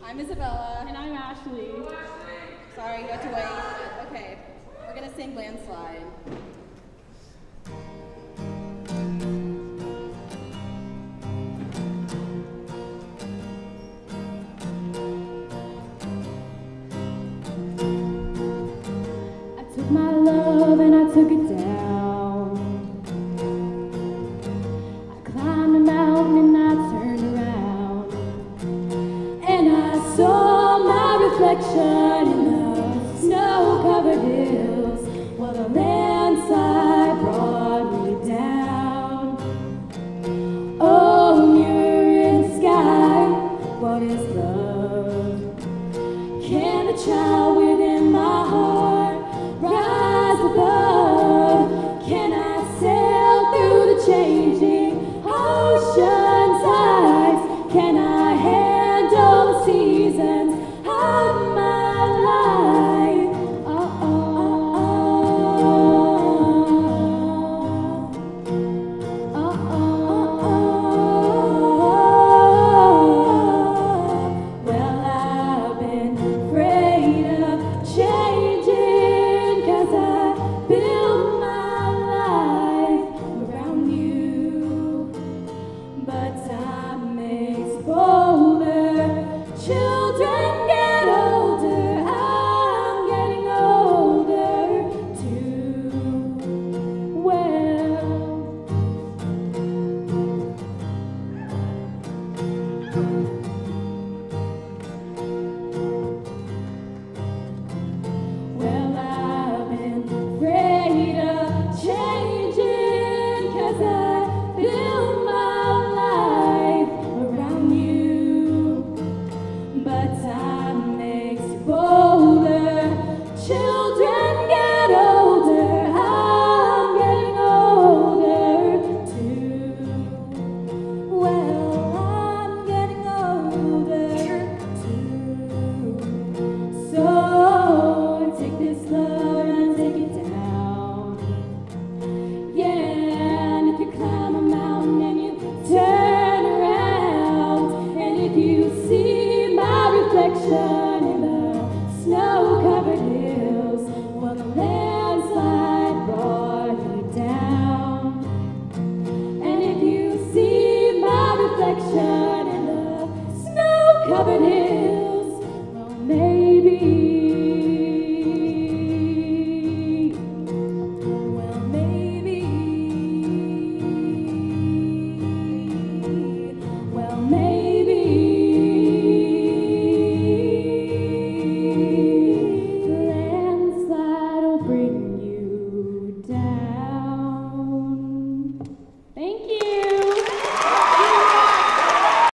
I'm Isabella. And I'm Ashley. Sorry, you had to wait. Okay, we're gonna sing Landslide. I took my love and I took it down. I climbed a mountain and I turned around. And I saw my reflection in the snow-covered hills while the landslide brought me down. Oh, mirror in the sky, what is love? Can the child within my heart rise above? Can I sail through the changing ocean's tides? Can I handle the seasons of my life? Oh, oh, oh, oh, oh, oh. Well, I've been afraid of changing 'cause I built my life around you. But time makes bolder, children get older, I'm getting older too. Well, I've been afraid of changing 'cause I built my life around you. But time makes you bolder, children get older, I'm getting older too. Well, I'm getting older too. So take this love and take it down. Yeah, and if you climb a mountain and you turn around, and if you see my reflection in the snow-covered hills, well, the landslide brought you down. And if you see my reflection in the snow-covered hills,